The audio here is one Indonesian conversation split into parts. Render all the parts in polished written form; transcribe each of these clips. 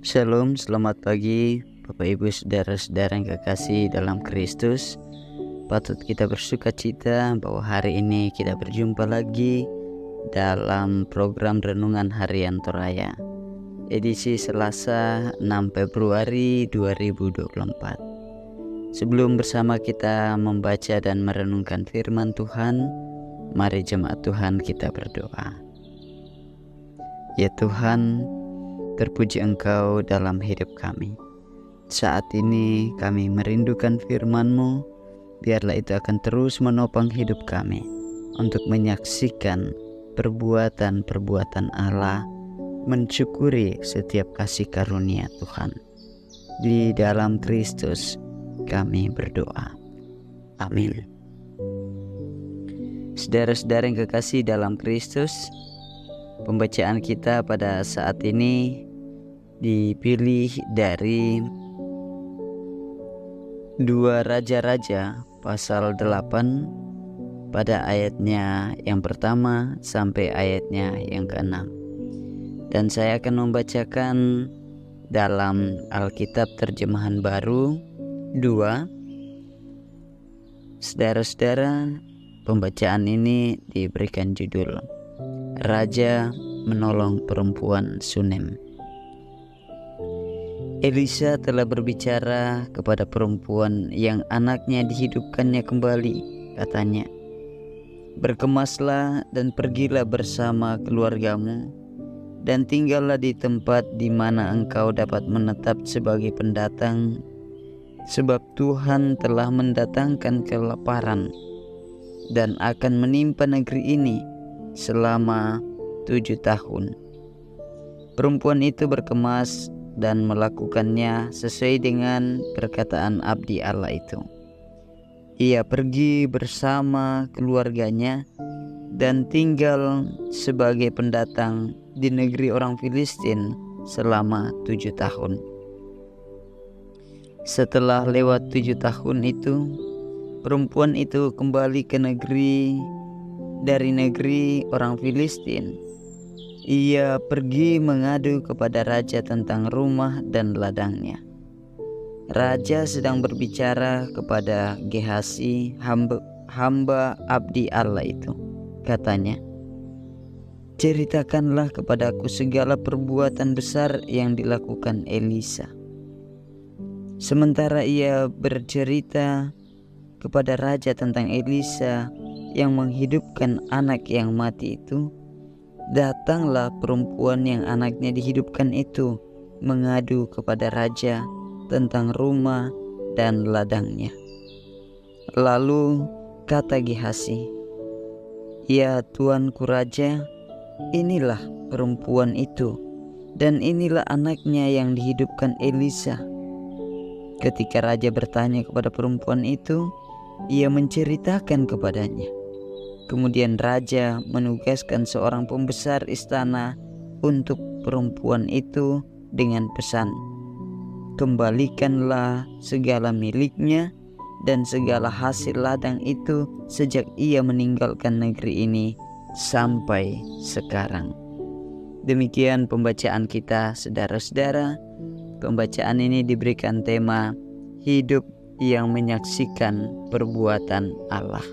Shalom, selamat pagi Bapak Ibu Saudara-saudara yang kekasih dalam Kristus. Patut kita bersuka cita bahwa hari ini kita berjumpa lagi dalam program Renungan Harian Toraya edisi Selasa 6 Februari 2024. Sebelum bersama kita membaca dan merenungkan firman Tuhan, mari jemaat Tuhan kita berdoa. Ya Tuhan, terpuji Engkau dalam hidup kami. Saat ini kami merindukan firman-Mu, biarlah itu akan terus menopang hidup kami untuk menyaksikan perbuatan-perbuatan Allah, mensyukuri setiap kasih karunia Tuhan. Di dalam Kristus kami berdoa. Amin. Saudara-saudara yang kekasih dalam Kristus, pembacaan kita pada saat ini dipilih dari 2 Raja-Raja pasal 8 pada ayatnya yang pertama sampai ayatnya yang ke-6. Dan saya akan membacakan dalam Alkitab Terjemahan Baru 2. Saudara-saudara, pembacaan ini diberikan judul Raja menolong perempuan Sunem. Elisa telah berbicara kepada perempuan yang anaknya dihidupkannya kembali. Katanya, "Berkemaslah dan pergilah bersama keluargamu, dan tinggallah di tempat di mana engkau dapat menetap sebagai pendatang, sebab Tuhan telah mendatangkan kelaparan dan akan menimpa negeri ini selama 7 tahun. Perempuan itu berkemas dan melakukannya sesuai dengan perkataan abdi Allah itu. Ia pergi bersama keluarganya dan tinggal sebagai pendatang di negeri orang Filistin selama 7 tahun. Setelah lewat 7 tahun itu, perempuan itu kembali ke dari negeri orang Filistin. Ia pergi mengadu kepada raja tentang rumah dan ladangnya. Raja sedang berbicara kepada Gehasi, hamba abdi Allah itu. Katanya, "Ceritakanlah kepadaku segala perbuatan besar yang dilakukan Elisa." Sementara ia bercerita kepada raja tentang Elisa yang menghidupkan anak yang mati itu, datanglah perempuan yang anaknya dihidupkan itu mengadu kepada raja tentang rumah dan ladangnya. Lalu kata Gehasi, "Ya tuanku raja, inilah perempuan itu, dan inilah anaknya yang dihidupkan Elisa." Ketika raja bertanya kepada perempuan itu, ia menceritakan kepadanya. Kemudian raja menugaskan seorang pembesar istana untuk perempuan itu dengan pesan, "Kembalikanlah segala miliknya dan segala hasil ladang itu sejak ia meninggalkan negeri ini sampai sekarang." Demikian pembacaan kita, saudara-saudara. Pembacaan ini diberikan tema hidup yang menyaksikan perbuatan Allah.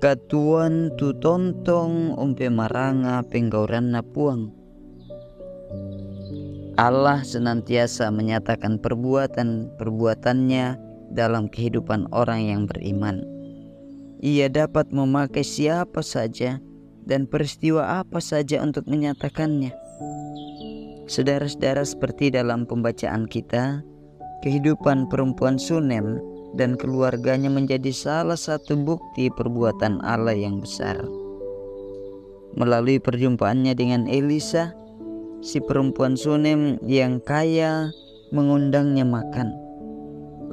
Katuan tu tontong umpe maranga penggauranna puang. Allah senantiasa menyatakan perbuatannya dalam kehidupan orang yang beriman. Ia dapat memakai siapa saja dan peristiwa apa saja untuk menyatakannya. Saudara-saudara, seperti dalam pembacaan kita, kehidupan perempuan Sunem dan keluarganya menjadi salah satu bukti perbuatan Allah yang besar. Melalui perjumpaannya dengan Elisa, si perempuan Sunem yang kaya mengundangnya makan.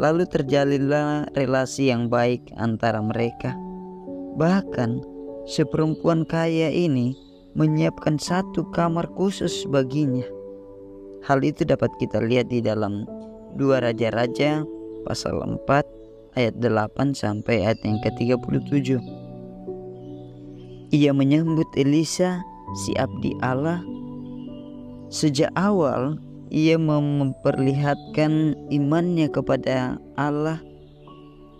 Lalu terjalinlah relasi yang baik antara mereka. Bahkan si perempuan kaya ini menyiapkan satu kamar khusus baginya. Hal itu dapat kita lihat di dalam 2 Raja-Raja pasal 4 ayat 8 sampai ayat yang ke-37. Ia menyambut Elisa, si abdi Allah. Sejak awal ia memperlihatkan imannya kepada Allah.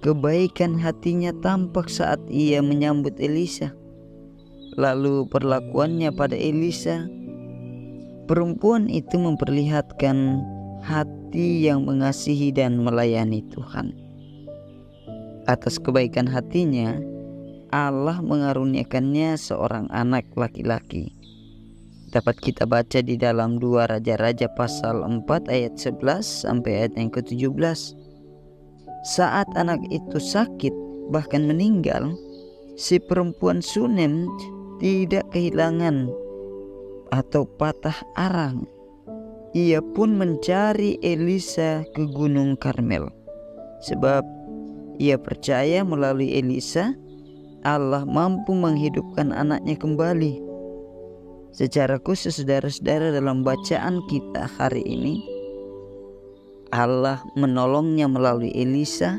Kebaikan hatinya tampak saat ia menyambut Elisa. Lalu perlakuannya pada Elisa, perempuan itu memperlihatkan hati yang mengasihi dan melayani Tuhan. Atas kebaikan hatinya, Allah mengaruniakannya seorang anak laki-laki. Dapat kita baca di dalam 2 Raja-Raja pasal 4 ayat 11 sampai ayat yang ke-17. Saat anak itu sakit bahkan meninggal, si perempuan Sunem tidak kehilangan atau patah arang. Ia pun mencari Elisa ke Gunung Karmel, sebab ia percaya melalui Elisa Allah mampu menghidupkan anaknya kembali. Secara khusus saudara-saudara, dalam bacaan kita hari ini, Allah menolongnya melalui Elisa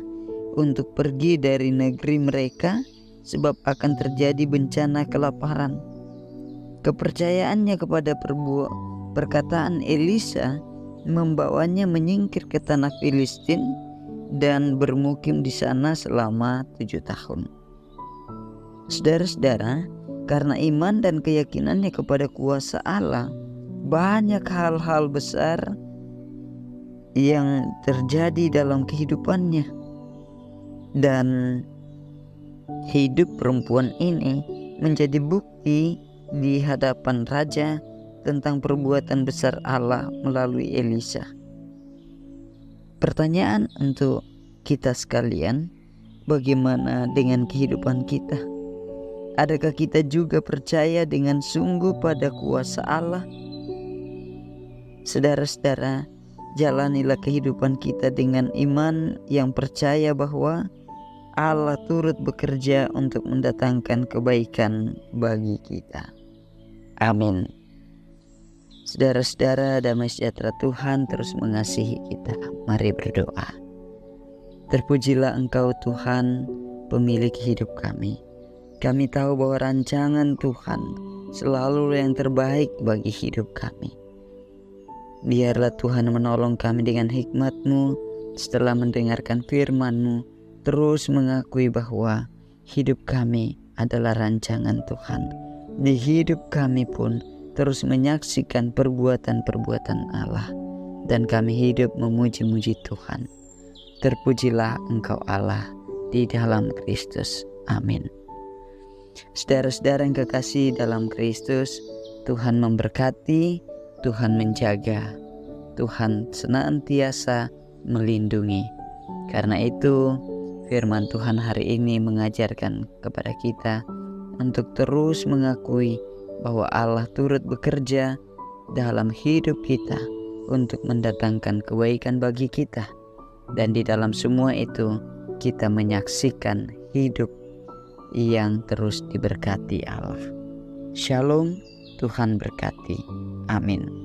untuk pergi dari negeri mereka sebab akan terjadi bencana kelaparan. Kepercayaannya kepada perkataan Elisa membawanya menyingkir ke tanah Filistin dan bermukim di sana selama 7 tahun. Saudara-saudara, karena iman dan keyakinannya kepada kuasa Allah, banyak hal-hal besar yang terjadi dalam kehidupannya. Dan hidup perempuan ini menjadi bukti di hadapan raja tentang perbuatan besar Allah melalui Elisa. Pertanyaan untuk kita sekalian, bagaimana dengan kehidupan kita? Adakah kita juga percaya dengan sungguh pada kuasa Allah? Saudara-saudara, jalanilah kehidupan kita dengan iman yang percaya bahwa Allah turut bekerja untuk mendatangkan kebaikan bagi kita. Amin. Saudara-saudara, damai sejahtera Tuhan terus mengasihi kita. Mari berdoa. Terpujilah Engkau Tuhan, pemilik hidup kami. Kami tahu bahwa rancangan Tuhan selalu yang terbaik bagi hidup kami. Biarlah Tuhan menolong kami dengan hikmat-Mu setelah mendengarkan firman-Mu, terus mengakui bahwa hidup kami adalah rancangan Tuhan. Di hidup kami pun terus menyaksikan perbuatan-perbuatan Allah, dan kami hidup memuji-muji Tuhan. Terpujilah Engkau Allah di dalam Kristus. Amin. Saudara-saudara yang kekasih dalam Kristus, Tuhan memberkati, Tuhan menjaga, Tuhan senantiasa melindungi. Karena itu firman Tuhan hari ini mengajarkan kepada kita untuk terus mengakui bahwa Allah turut bekerja dalam hidup kita untuk mendatangkan kebaikan bagi kita. Dan di dalam semua itu kita menyaksikan hidup yang terus diberkati Allah. Shalom, Tuhan berkati. Amin.